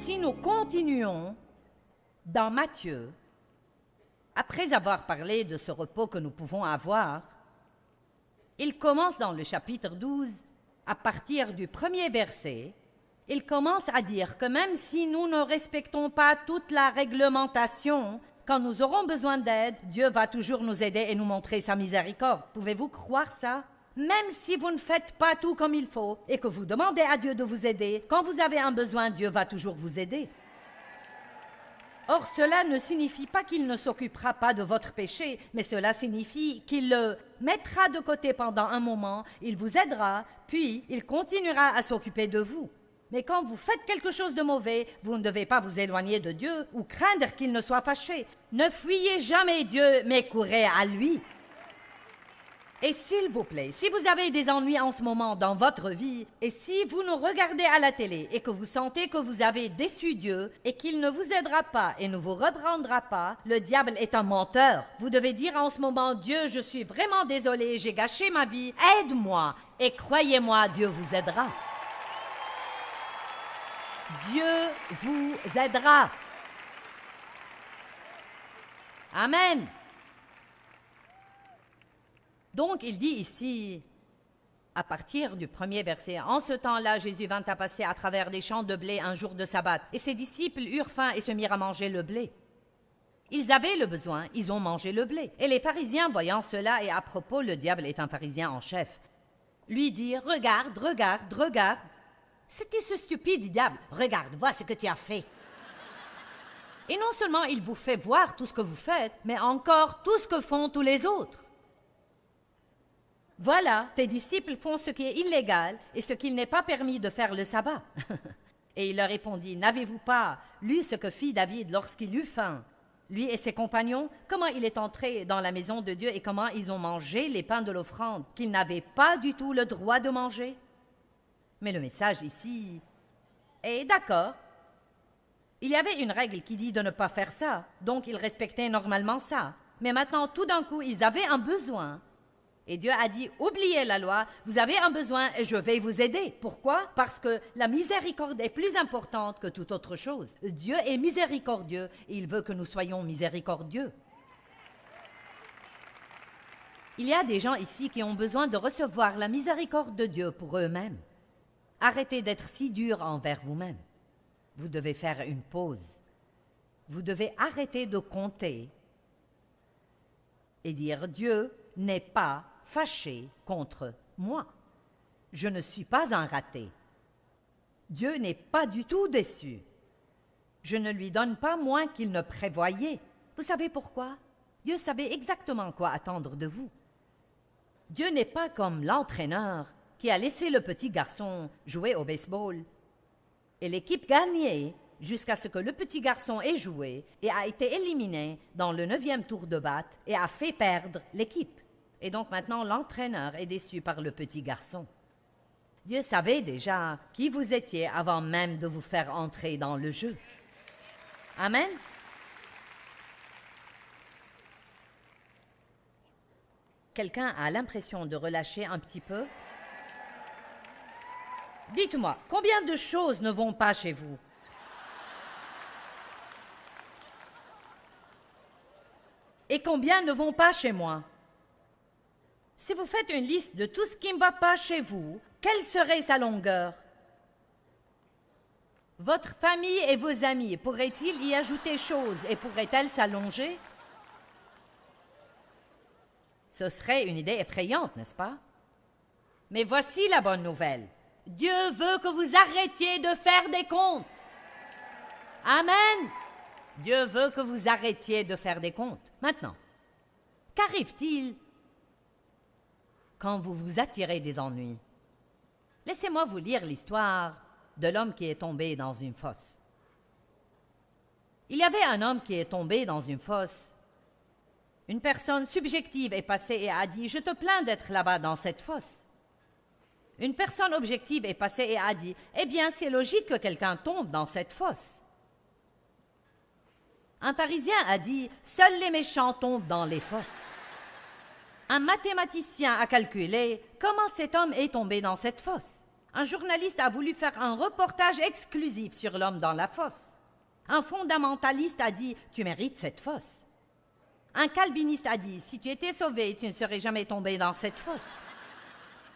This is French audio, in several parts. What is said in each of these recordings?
si nous continuons dans Matthieu, après avoir parlé de ce repos que nous pouvons avoir, il commence dans le chapitre 12, à partir du premier verset, il commence à dire que même si nous ne respectons pas toute la réglementation, quand nous aurons besoin d'aide, Dieu va toujours nous aider et nous montrer sa miséricorde. Pouvez-vous croire ça? Même si vous ne faites pas tout comme il faut et que vous demandez à Dieu de vous aider, quand vous avez un besoin, Dieu va toujours vous aider. Or, cela ne signifie pas qu'il ne s'occupera pas de votre péché, mais cela signifie qu'il le mettra de côté pendant un moment, il vous aidera, puis il continuera à s'occuper de vous. Mais quand vous faites quelque chose de mauvais, vous ne devez pas vous éloigner de Dieu ou craindre qu'il ne soit fâché. Ne fuyez jamais Dieu, mais courez à lui. Et s'il vous plaît, si vous avez des ennuis en ce moment dans votre vie, et si vous nous regardez à la télé et que vous sentez que vous avez déçu Dieu et qu'il ne vous aidera pas et ne vous reprendra pas, le diable est un menteur. Vous devez dire en ce moment, Dieu, je suis vraiment désolé, j'ai gâché ma vie, aide-moi. Et croyez-moi, Dieu vous aidera. Dieu vous aidera. Amen. Donc, il dit ici, à partir du premier verset, « En ce temps-là, Jésus vint à passer à travers des champs de blé un jour de sabbat, et ses disciples eurent faim et se mirent à manger le blé. Ils avaient le besoin, ils ont mangé le blé. Et les pharisiens, voyant cela, et à propos, le diable est un pharisien en chef, lui dirent, « Regarde, regarde, regarde. » C'était ce stupide diable. « Regarde, vois ce que tu as fait. » Et non seulement il vous fait voir tout ce que vous faites, mais encore tout ce que font tous les autres. Voilà, tes disciples font ce qui est illégal et ce qu'il n'est pas permis de faire le sabbat. Et il leur répondit, n'avez-vous pas lu ce que fit David lorsqu'il eut faim, lui et ses compagnons, comment il est entré dans la maison de Dieu et comment ils ont mangé les pains de l'offrande, qu'ils n'avaient pas du tout le droit de manger? Mais le message ici est d'accord. Il y avait une règle qui dit de ne pas faire ça, donc ils respectaient normalement ça. Mais maintenant, tout d'un coup, ils avaient un besoin. Et Dieu a dit, oubliez la loi, vous avez un besoin et je vais vous aider. Pourquoi? Parce que la miséricorde est plus importante que toute autre chose. Dieu est miséricordieux et il veut que nous soyons miséricordieux. Il y a des gens ici qui ont besoin de recevoir la miséricorde de Dieu pour eux-mêmes. Arrêtez d'être si dur envers vous-même. Vous devez faire une pause. Vous devez arrêter de compter et dire, Dieu n'est pas fâché contre moi. Je ne suis pas un raté. Dieu n'est pas du tout déçu. Je ne lui donne pas moins qu'il ne prévoyait. Vous savez pourquoi? Dieu savait exactement quoi attendre de vous. Dieu n'est pas comme l'entraîneur qui a laissé le petit garçon jouer au baseball. Et l'équipe gagnait jusqu'à ce que le petit garçon ait joué et a été éliminé dans le 9e tour de batte et a fait perdre l'équipe. Et donc maintenant, l'entraîneur est déçu par le petit garçon. Dieu savait déjà qui vous étiez avant même de vous faire entrer dans le jeu. Amen. Quelqu'un a l'impression de relâcher un petit peu? Dites-moi, combien de choses ne vont pas chez vous? Et combien ne vont pas chez moi? Si vous faites une liste de tout ce qui ne va pas chez vous, quelle serait sa longueur? Votre famille et vos amis, pourraient-ils y ajouter choses et pourraient-elles s'allonger? Ce serait une idée effrayante, n'est-ce pas? Mais voici la bonne nouvelle. Dieu veut que vous arrêtiez de faire des comptes. Amen. Dieu veut que vous arrêtiez de faire des comptes. Maintenant, qu'arrive-t-il quand vous vous attirez des ennuis? Laissez-moi vous lire l'histoire de l'homme qui est tombé dans une fosse. Il y avait un homme qui est tombé dans une fosse. Une personne subjective est passée et a dit « Je te plains d'être là-bas dans cette fosse ». Une personne objective est passée et a dit « Eh bien, c'est logique que quelqu'un tombe dans cette fosse ». Un pharisien a dit « Seuls les méchants tombent dans les fosses ». Un mathématicien a calculé comment cet homme est tombé dans cette fosse. Un journaliste a voulu faire un reportage exclusif sur l'homme dans la fosse. Un fondamentaliste a dit « Tu mérites cette fosse ». Un calviniste a dit « Si tu étais sauvé, tu ne serais jamais tombé dans cette fosse ».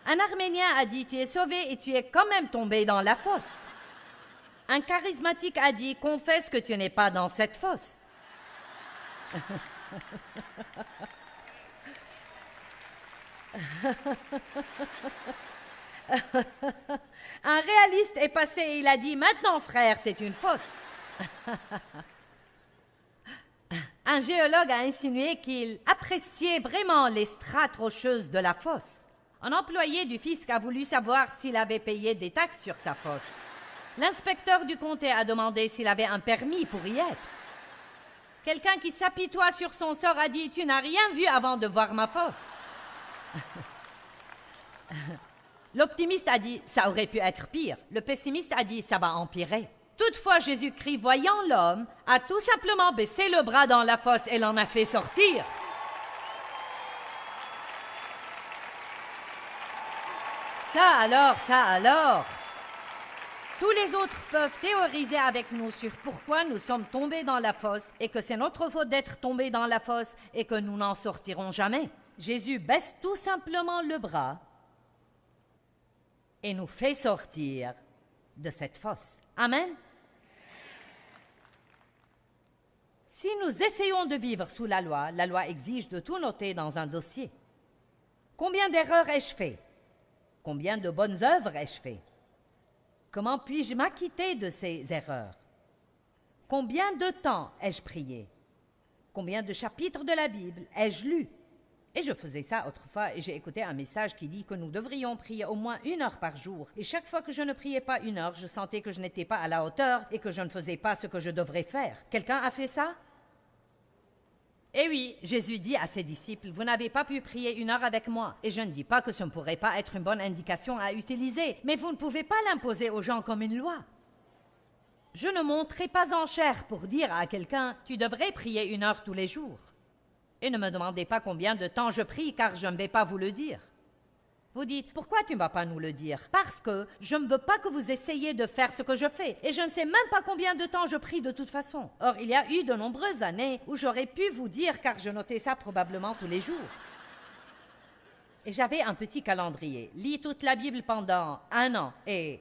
Un arménien a dit « Tu es sauvé et tu es quand même tombé dans la fosse ». Un charismatique a dit « Confesse que tu n'es pas dans cette fosse ». Un réaliste est passé et il a dit « Maintenant, frère, c'est une fosse ». Un géologue a insinué qu'il appréciait vraiment les strates rocheuses de la fosse. Un employé du fisc a voulu savoir s'il avait payé des taxes sur sa fosse. L'inspecteur du comté a demandé s'il avait un permis pour y être. Quelqu'un qui s'apitoie sur son sort a dit « Tu n'as rien vu avant de voir ma fosse ». L'optimiste a dit « Ça aurait pu être pire ». Le pessimiste a dit « Ça va empirer ». Toutefois, Jésus-Christ, voyant l'homme, a tout simplement baissé le bras dans la fosse et l'en a fait sortir. Ça alors. Tous les autres peuvent théoriser avec nous sur pourquoi nous sommes tombés dans la fosse et que c'est notre faute d'être tombés dans la fosse et que nous n'en sortirons jamais. Jésus baisse tout simplement le bras et nous fait sortir de cette fosse. Amen. Si nous essayons de vivre sous la loi exige de tout noter dans un dossier. Combien d'erreurs ai-je fait? Combien de bonnes œuvres ai-je fait? Comment puis-je m'acquitter de ces erreurs? Combien de temps ai-je prié? Combien de chapitres de la Bible ai-je lu? Et je faisais ça autrefois et j'ai écouté un message qui dit que nous devrions prier au moins 1 heure par jour. Et chaque fois que je ne priais pas 1 heure, je sentais que je n'étais pas à la hauteur et que je ne faisais pas ce que je devrais faire. Quelqu'un a fait ça? Eh oui, Jésus dit à ses disciples, « Vous n'avez pas pu prier 1 heure avec moi. » Et je ne dis pas que ce ne pourrait pas être une bonne indication à utiliser, mais vous ne pouvez pas l'imposer aux gens comme une loi. Je ne monterai pas en chair pour dire à quelqu'un, « Tu devrais prier 1 heure tous les jours. » Et ne me demandez pas combien de temps je prie, car je ne vais pas vous le dire. Vous dites, pourquoi tu ne vas pas nous le dire? Parce que je ne veux pas que vous essayiez de faire ce que je fais, et je ne sais même pas combien de temps je prie de toute façon. Or, il y a eu de nombreuses années où j'aurais pu vous dire, car je notais ça probablement tous les jours. Et j'avais un petit calendrier. Lis toute la Bible pendant 1 an, et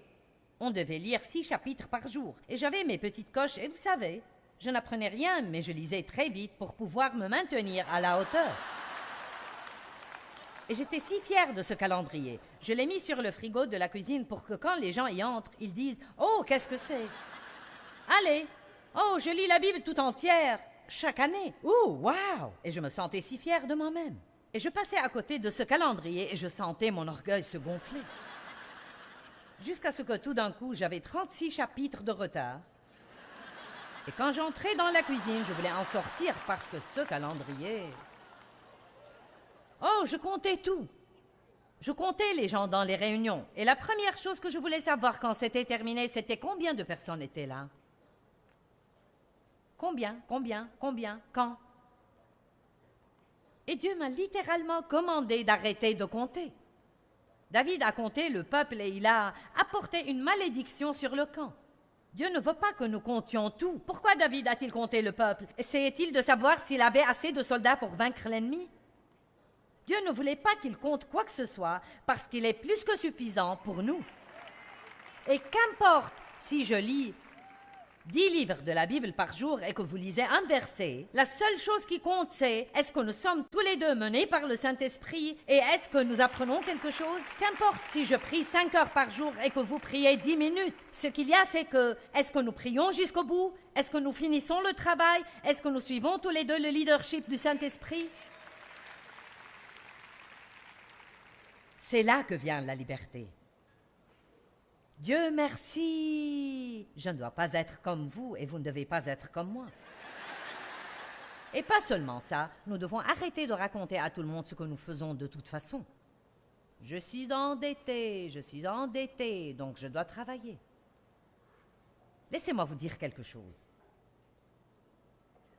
on devait lire 6 chapitres par jour. Et j'avais mes petites coches, et vous savez, je n'apprenais rien, mais je lisais très vite pour pouvoir me maintenir à la hauteur. Et j'étais si fière de ce calendrier. Je l'ai mis sur le frigo de la cuisine pour que quand les gens y entrent, ils disent « Oh, qu'est-ce que c'est? Allez! Oh, je lis la Bible tout entière, chaque année. Oh, wow! » Et je me sentais si fière de moi-même. Et je passais à côté de ce calendrier et je sentais mon orgueil se gonfler. Jusqu'à ce que tout d'un coup, j'avais 36 chapitres de retard. Et quand j'entrais dans la cuisine, je voulais en sortir parce que ce calendrier... Oh, je comptais tout. Je comptais les gens dans les réunions. Et la première chose que je voulais savoir quand c'était terminé, c'était combien de personnes étaient là. Combien, quand? Et Dieu m'a littéralement commandé d'arrêter de compter. David a compté le peuple et il a apporté une malédiction sur le camp. Dieu ne veut pas que nous comptions tout. Pourquoi David a-t-il compté le peuple? Essayait-il de savoir s'il avait assez de soldats pour vaincre l'ennemi? Dieu ne voulait pas qu'il compte quoi que ce soit parce qu'il est plus que suffisant pour nous. Et qu'importe si je lis 10 livres de la Bible par jour et que vous lisez un verset, la seule chose qui compte c'est est-ce que nous sommes tous les deux menés par le Saint-Esprit et est-ce que nous apprenons quelque chose? Qu'importe si je prie 5 heures par jour et que vous priez 10 minutes. Ce qu'il y a c'est que est-ce que nous prions jusqu'au bout? Est-ce que nous finissons le travail? Est-ce que nous suivons tous les deux le leadership du Saint-Esprit? C'est là que vient la liberté. Dieu merci, je ne dois pas être comme vous et vous ne devez pas être comme moi. Et pas seulement ça, nous devons arrêter de raconter à tout le monde ce que nous faisons de toute façon. Je suis endetté, donc je dois travailler. Laissez-moi vous dire quelque chose.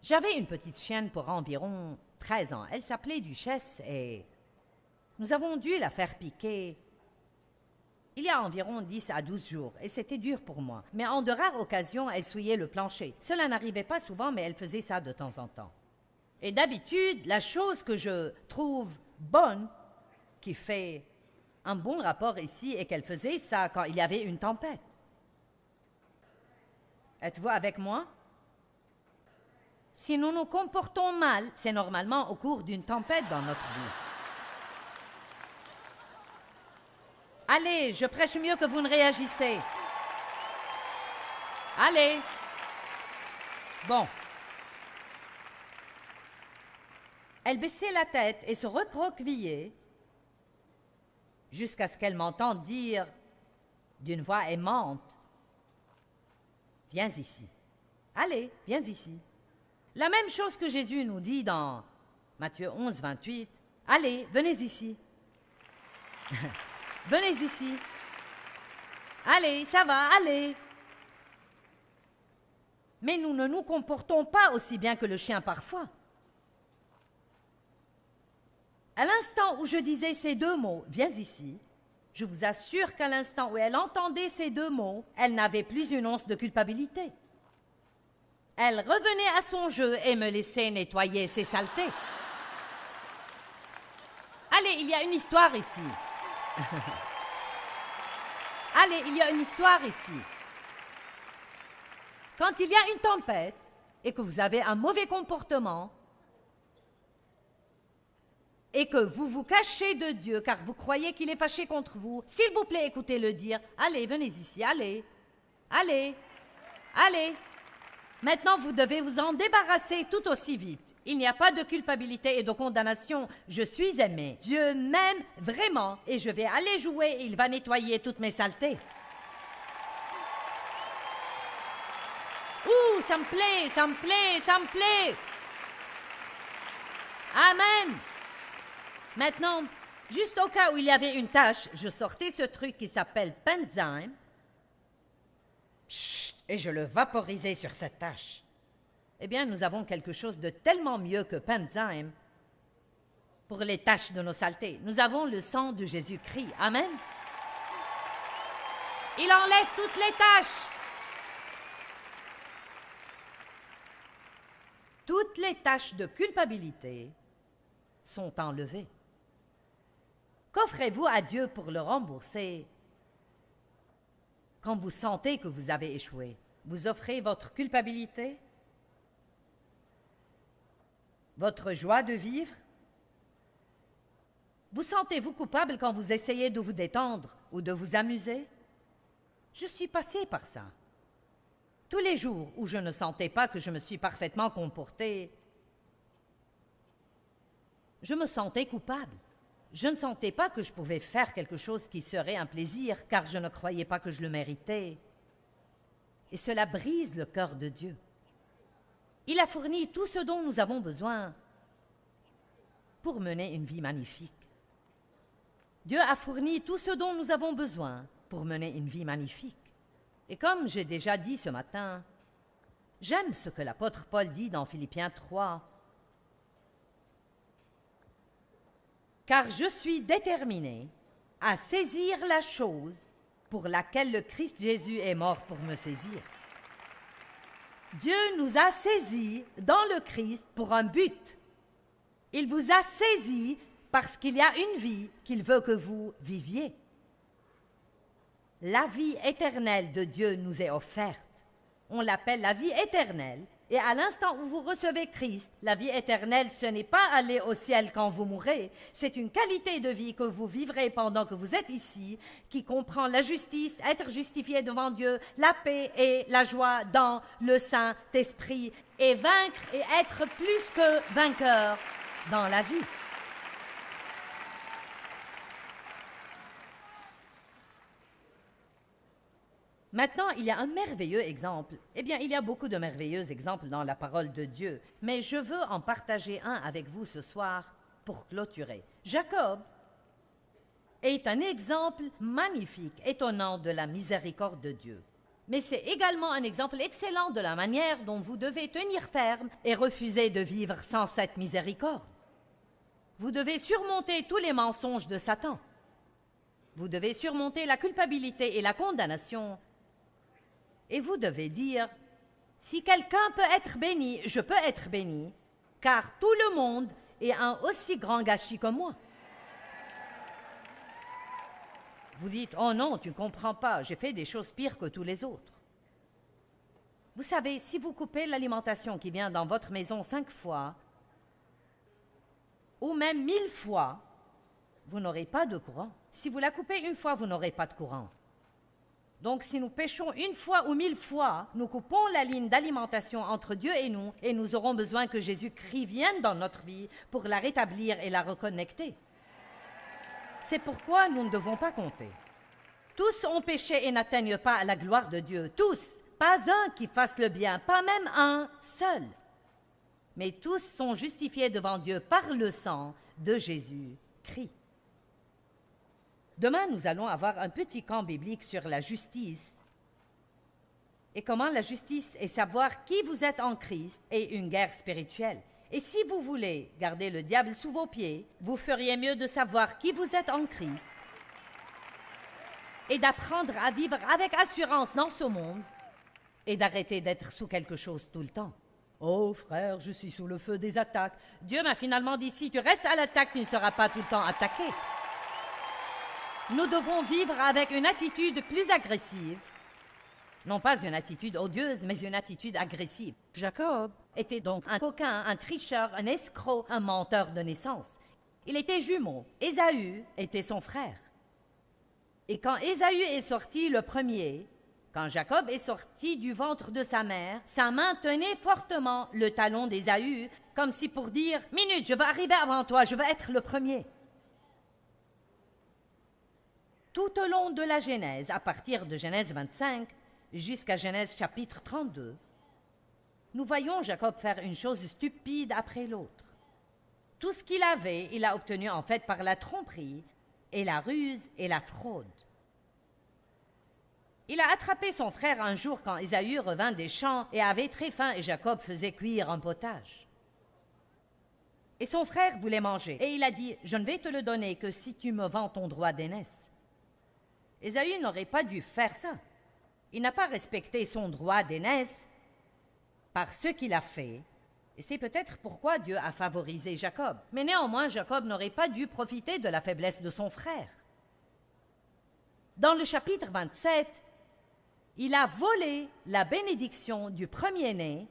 J'avais une petite chienne pour environ 13 ans. Elle s'appelait Duchesse et... nous avons dû la faire piquer il y a environ 10 à 12 jours, et c'était dur pour moi. Mais en de rares occasions, elle souillait le plancher. Cela n'arrivait pas souvent, mais elle faisait ça de temps en temps. Et d'habitude, la chose que je trouve bonne, qui fait un bon rapport ici, est qu'elle faisait ça quand il y avait une tempête. Êtes-vous avec moi? Si nous nous comportons mal, c'est normalement au cours d'une tempête dans notre vie. Allez, je prêche mieux que vous ne réagissez. Allez. Bon. Elle baissait la tête et se recroquevillait jusqu'à ce qu'elle m'entende dire d'une voix aimante, « Viens ici. Allez, viens ici. » La même chose que Jésus nous dit dans Matthieu 11, 28. « Allez, venez ici. Venez ici. Allez, ça va, allez. » Mais nous ne nous comportons pas aussi bien que le chien parfois. À l'instant où je disais ces deux mots, « Viens ici », je vous assure qu'à l'instant où elle entendait ces deux mots, elle n'avait plus une once de culpabilité. Elle revenait à son jeu et me laissait nettoyer ses saletés. Allez, il y a une histoire ici. Allez, il y a une histoire ici. Quand il y a une tempête et que vous avez un mauvais comportement et que vous vous cachez de Dieu car vous croyez qu'il est fâché contre vous, s'il vous plaît, écoutez-le dire. Allez, venez ici, allez. Allez, allez. Maintenant, vous devez vous en débarrasser tout aussi vite. Il n'y a pas de culpabilité et de condamnation. Je suis aimé. Dieu m'aime vraiment et je vais aller jouer et il va nettoyer toutes mes saletés. Ouh, ça me plaît, ça me plaît, ça me plaît. Amen. Maintenant, juste au cas où il y avait une tache, je sortais ce truc qui s'appelle Pennzyme. Chut, et je le vaporisais sur cette tache. Eh bien, nous avons quelque chose de tellement mieux que Pennzyme pour les taches de nos saletés. Nous avons le sang de Jésus-Christ. Amen. Il enlève toutes les taches. Toutes les taches de culpabilité sont enlevées. Qu'offrez-vous à Dieu pour le rembourser? Quand vous sentez que vous avez échoué, vous offrez votre culpabilité, votre joie de vivre? Vous sentez-vous coupable quand vous essayez de vous détendre ou de vous amuser? Je suis passée par ça. Tous les jours où je ne sentais pas que je me suis parfaitement comportée, je me sentais coupable. Je ne sentais pas que je pouvais faire quelque chose qui serait un plaisir, car je ne croyais pas que je le méritais. Et cela brise le cœur de Dieu. Il a fourni tout ce dont nous avons besoin pour mener une vie magnifique. Dieu a fourni tout ce dont nous avons besoin pour mener une vie magnifique. Et comme j'ai déjà dit ce matin, j'aime ce que l'apôtre Paul dit dans Philippiens 3. Car je suis déterminé à saisir la chose pour laquelle le Christ Jésus est mort pour me saisir. Dieu nous a saisis dans le Christ pour un but. Il vous a saisis parce qu'il y a une vie qu'il veut que vous viviez. La vie éternelle de Dieu nous est offerte. On l'appelle la vie éternelle. Et à l'instant où vous recevez Christ, la vie éternelle, ce n'est pas aller au ciel quand vous mourrez, c'est une qualité de vie que vous vivrez pendant que vous êtes ici, qui comprend la justice, être justifié devant Dieu, la paix et la joie dans le Saint-Esprit, et vaincre et être plus que vainqueur dans la vie. Maintenant, il y a un merveilleux exemple. Eh bien, il y a beaucoup de merveilleux exemples dans la parole de Dieu, mais je veux en partager un avec vous ce soir pour clôturer. Jacob est un exemple magnifique, étonnant de la miséricorde de Dieu. Mais c'est également un exemple excellent de la manière dont vous devez tenir ferme et refuser de vivre sans cette miséricorde. Vous devez surmonter tous les mensonges de Satan. vous devez surmonter la culpabilité et la condamnation. Et vous devez dire, si quelqu'un peut être béni, je peux être béni, car tout le monde est un aussi grand gâchis que moi. Vous dites, oh non, tu ne comprends pas, j'ai fait des choses pires que tous les autres. Vous savez, si vous coupez l'alimentation qui vient dans votre maison 5 fois, ou même 1000 fois, vous n'aurez pas de courant. Si vous la coupez une fois, vous n'aurez pas de courant. Donc, si nous péchons une fois ou 1000 fois, nous coupons la ligne d'alimentation entre Dieu et nous aurons besoin que Jésus-Christ vienne dans notre vie pour la rétablir et la reconnecter. C'est pourquoi nous ne devons pas compter. Tous ont péché et n'atteignent pas à la gloire de Dieu. Tous, pas un qui fasse le bien, pas même un seul. Mais tous sont justifiés devant Dieu par le sang de Jésus-Christ. Demain, nous allons avoir un petit camp biblique sur la justice et comment la justice est savoir qui vous êtes en Christ et une guerre spirituelle. Et si vous voulez garder le diable sous vos pieds, vous feriez mieux de savoir qui vous êtes en Christ et d'apprendre à vivre avec assurance dans ce monde et d'arrêter d'être sous quelque chose tout le temps. Oh frère, je suis sous le feu des attaques. Dieu m'a finalement dit, si tu restes à l'attaque, tu ne seras pas tout le temps attaqué. Nous devons vivre avec une attitude plus agressive. Non pas une attitude odieuse, mais une attitude agressive. Jacob était donc un coquin, un tricheur, un escroc, un menteur de naissance. Il était jumeau. Ésaü était son frère. Et quand Ésaü est sorti le premier, quand Jacob est sorti du ventre de sa mère, sa main tenait fortement le talon d'Ésaü, comme si pour dire « Minute, je vais arriver avant toi, je vais être le premier ». Tout au long de la Genèse, à partir de Genèse 25 jusqu'à Genèse chapitre 32, nous voyons Jacob faire une chose stupide après l'autre. Tout ce qu'il avait, il a obtenu en fait par la tromperie et la ruse et la fraude. Il a attrapé son frère un jour quand Ésaü revint des champs et avait très faim et Jacob faisait cuire un potage. Et son frère voulait manger et il a dit « Je ne vais te le donner que si tu me vends ton droit d'aînesse ». Ésaü n'aurait pas dû faire ça. Il n'a pas respecté son droit d'aînesse par ce qu'il a fait, et c'est peut-être pourquoi Dieu a favorisé Jacob. Mais néanmoins, Jacob n'aurait pas dû profiter de la faiblesse de son frère. Dans le chapitre 27, il a volé la bénédiction du premier-né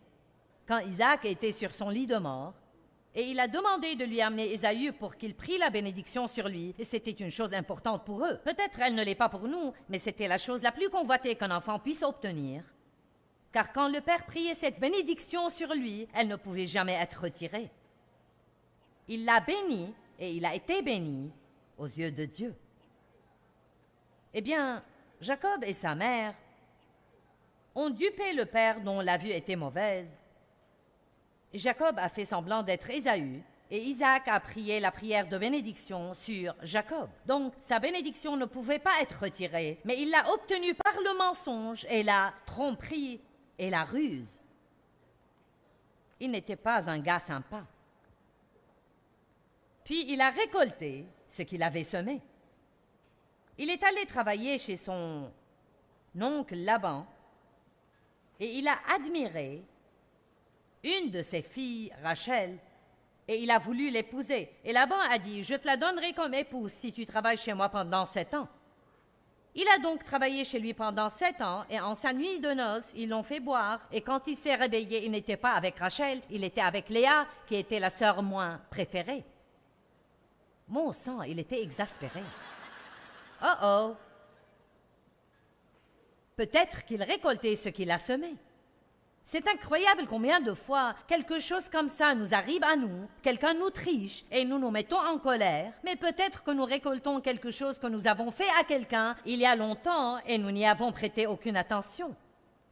quand Isaac était sur son lit de mort, et il a demandé de lui amener Ésaü pour qu'il prie la bénédiction sur lui, et c'était une chose importante pour eux. Peut-être elle ne l'est pas pour nous, mais c'était la chose la plus convoitée qu'un enfant puisse obtenir. Car quand le Père priait cette bénédiction sur lui, elle ne pouvait jamais être retirée. Il l'a béni, et il a été béni aux yeux de Dieu. Eh bien, Jacob et sa mère ont dupé le père dont la vue était mauvaise. Jacob a fait semblant d'être Ésaü, et Isaac a prié la prière de bénédiction sur Jacob. Donc, sa bénédiction ne pouvait pas être retirée, mais il l'a obtenue par le mensonge et la tromperie et la ruse. Il n'était pas un gars sympa. Puis il a récolté ce qu'il avait semé. Il est allé travailler chez son oncle Laban, et il a admiré une de ses filles, Rachel, et il a voulu l'épouser. Et Laban a dit, je te la donnerai comme épouse si tu travailles chez moi pendant 7 ans. Il a donc travaillé chez lui pendant 7 ans, et en sa nuit de noces, ils l'ont fait boire, et quand il s'est réveillé, il n'était pas avec Rachel, il était avec Léa, qui était la sœur moins préférée. Mon sang, il était exaspéré. Oh oh! Peut-être qu'il récoltait ce qu'il a semé. C'est incroyable combien de fois quelque chose comme ça nous arrive à nous, quelqu'un nous triche et nous nous mettons en colère, mais peut-être que nous récoltons quelque chose que nous avons fait à quelqu'un il y a longtemps et nous n'y avons prêté aucune attention.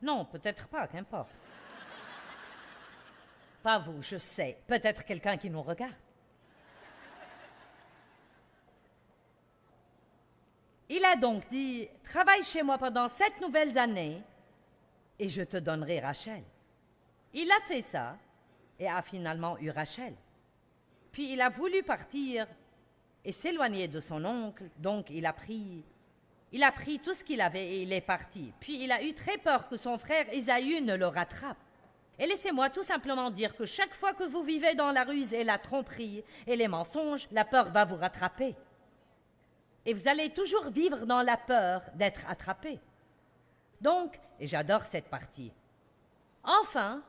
Non, peut-être pas, qu'importe. Pas vous, je sais, peut-être quelqu'un qui nous regarde. Il a donc dit, travaille chez moi pendant 7 nouvelles années, et je te donnerai Rachel. Il a fait ça et a finalement eu Rachel. Puis il a voulu partir et s'éloigner de son oncle. Donc il a pris tout ce qu'il avait et il est parti. Puis il a eu très peur que son frère Ésaü ne le rattrape. Et laissez-moi tout simplement dire que chaque fois que vous vivez dans la ruse et la tromperie et les mensonges, la peur va vous rattraper. Et vous allez toujours vivre dans la peur d'être attrapé. Donc, et j'adore cette partie, enfin,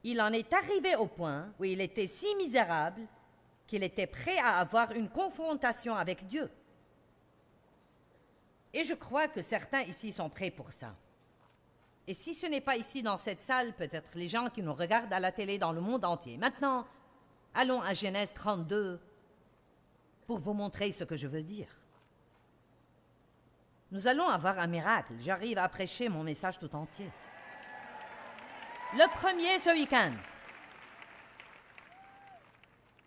il en est arrivé au point où il était si misérable qu'il était prêt à avoir une confrontation avec Dieu. Et je crois que certains ici sont prêts pour ça. Et si ce n'est pas ici dans cette salle, peut-être les gens qui nous regardent à la télé dans le monde entier. Maintenant, allons à Genèse 32 pour vous montrer ce que je veux dire. Nous allons avoir un miracle. J'arrive à prêcher mon message tout entier. Le premier ce week-end.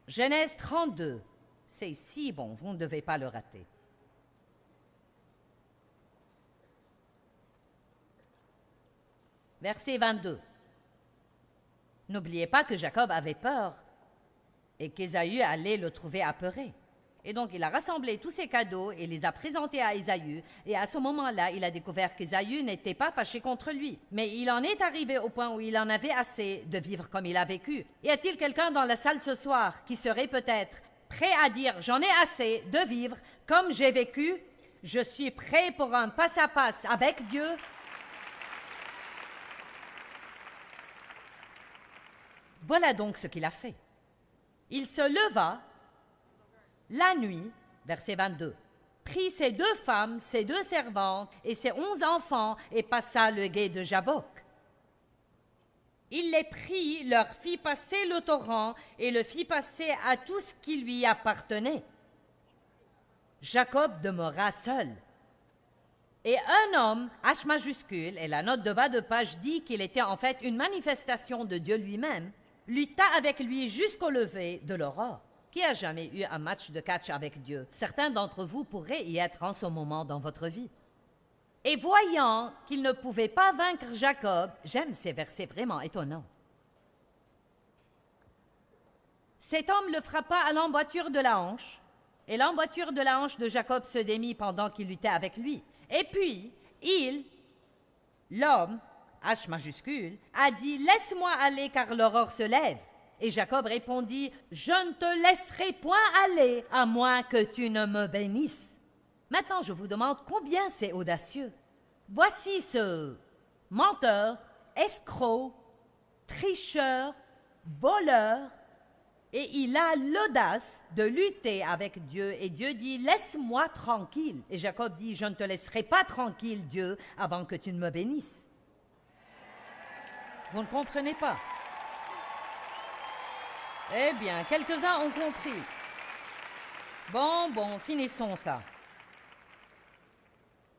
Genèse 32. C'est si bon, vous ne devez pas le rater. Verset 22. N'oubliez pas que Jacob avait peur et qu'Ésaü allait le trouver apeuré. Et donc il a rassemblé tous ses cadeaux et les a présentés à Ésaü. Et à ce moment-là, il a découvert qu'Ésaü n'était pas fâché contre lui. Mais il en est arrivé au point où il en avait assez de vivre comme il a vécu. Y a-t-il quelqu'un dans la salle ce soir qui serait peut-être prêt à dire « J'en ai assez de vivre comme j'ai vécu. Je suis prêt pour un face-à-face avec Dieu. » Voilà donc ce qu'il a fait. Il se leva la nuit, verset 22, prit ses 2 femmes, ses 2 servantes et ses 11 enfants et passa le gué de Jabbok. Il les prit, leur fit passer le torrent et le fit passer à tout ce qui lui appartenait. Jacob demeura seul. Et un homme, H majuscule, et la note de bas de page dit qu'il était en fait une manifestation de Dieu lui-même, lutta avec lui jusqu'au lever de l'aurore. Qui a jamais eu un match de catch avec Dieu? Certains d'entre vous pourraient y être en ce moment dans votre vie. Et voyant qu'il ne pouvait pas vaincre Jacob, j'aime ces versets vraiment étonnants. Cet homme le frappa à l'emboîture de la hanche, et l'emboîture de la hanche de Jacob se démit pendant qu'il luttait avec lui. Et puis, l'homme, H majuscule, a dit « Laisse-moi aller car l'aurore se lève. » Et Jacob répondit « Je ne te laisserai point aller, à moins que tu ne me bénisses. » Maintenant, je vous demande combien c'est audacieux. Voici ce menteur, escroc, tricheur, voleur, et il a l'audace de lutter avec Dieu. Et Dieu dit « Laisse-moi tranquille. » Et Jacob dit « Je ne te laisserai pas tranquille, Dieu, avant que tu ne me bénisses. » Vous ne comprenez pas? Eh bien, quelques-uns ont compris. Bon, finissons ça.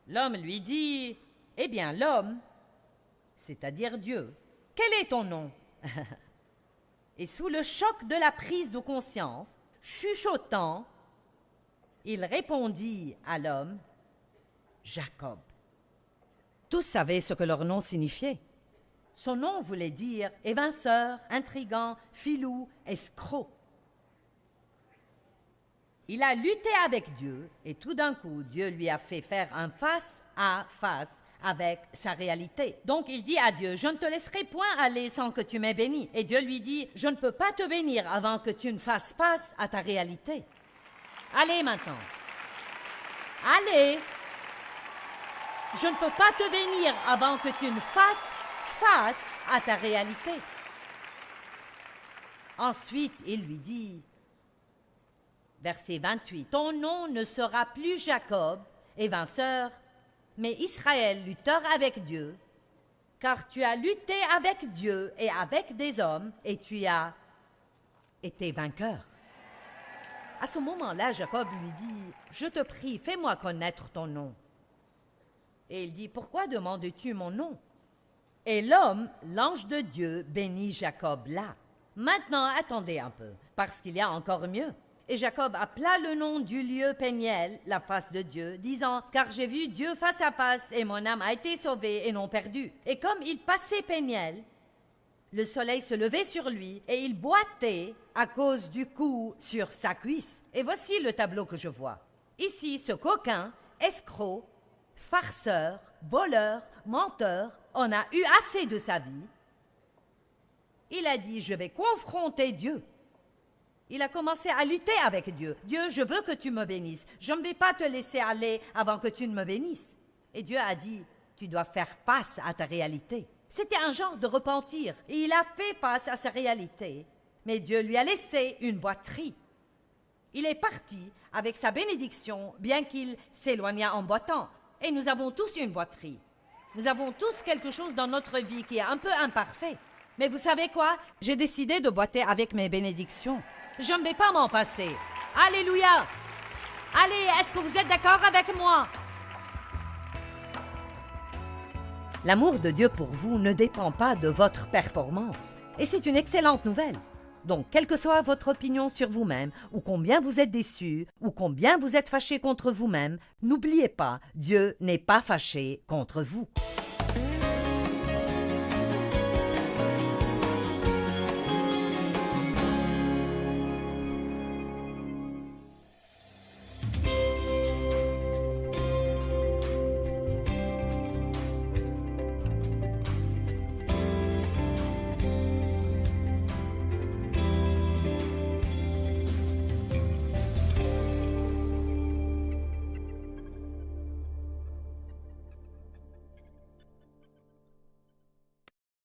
L'homme lui dit, eh bien, l'homme, c'est-à-dire Dieu, quel est ton nom? Et sous le choc de la prise de conscience, chuchotant, il répondit à l'homme, Jacob. Tous savaient ce que leur nom signifiait. Son nom voulait dire évinceur, intrigant, filou, escroc. Il a lutté avec Dieu et tout d'un coup, Dieu lui a fait faire un face-à-face avec sa réalité. Donc il dit à Dieu, je ne te laisserai point aller sans que tu m'aies béni. Et Dieu lui dit, je ne peux pas te bénir avant que tu ne fasses face à ta réalité. Allez maintenant. Allez. Je ne peux pas te bénir avant que tu ne fasses face à ta réalité. Ensuite, il lui dit, verset 28, « Ton nom ne sera plus Jacob, évinceur, mais Israël, lutteur avec Dieu, car tu as lutté avec Dieu et avec des hommes, et tu as été vainqueur. » À ce moment-là, Jacob lui dit, « Je te prie, fais-moi connaître ton nom. » Et il dit, « Pourquoi demandes-tu mon nom? » Et l'homme, l'ange de Dieu, bénit Jacob là. Maintenant, attendez un peu, parce qu'il y a encore mieux. Et Jacob appela le nom du lieu Péniel, la face de Dieu, disant, « Car j'ai vu Dieu face à face, et mon âme a été sauvée et non perdue. » Et comme il passait Péniel, Le soleil se levait sur lui et il boitait à cause du coup sur sa cuisse. Et voici le tableau que je vois. Ici, ce coquin, escroc, farceur, voleur, menteur, en a eu assez de sa vie. Il a dit, je vais confronter Dieu. Il a commencé à lutter avec Dieu. Dieu, je veux que tu me bénisses. Je ne vais pas te laisser aller avant que tu ne me bénisses. Et Dieu a dit, tu dois faire face à ta réalité. C'était un genre de repentir. Et il a fait face à sa réalité. Mais Dieu lui a laissé une boiterie. Il est parti avec sa bénédiction, bien qu'il s'éloignât en boitant. Et nous avons tous une boiterie. Nous avons tous quelque chose dans notre vie qui est un peu imparfait. Mais vous savez quoi? J'ai décidé de boiter avec mes bénédictions. Je ne vais pas m'en passer. Alléluia! Allez, est-ce que vous êtes d'accord avec moi? L'amour de Dieu pour vous ne dépend pas de votre performance. Et c'est une excellente nouvelle. Donc, quelle que soit votre opinion sur vous-même, ou combien vous êtes déçu, ou combien vous êtes fâché contre vous-même, n'oubliez pas, Dieu n'est pas fâché contre vous.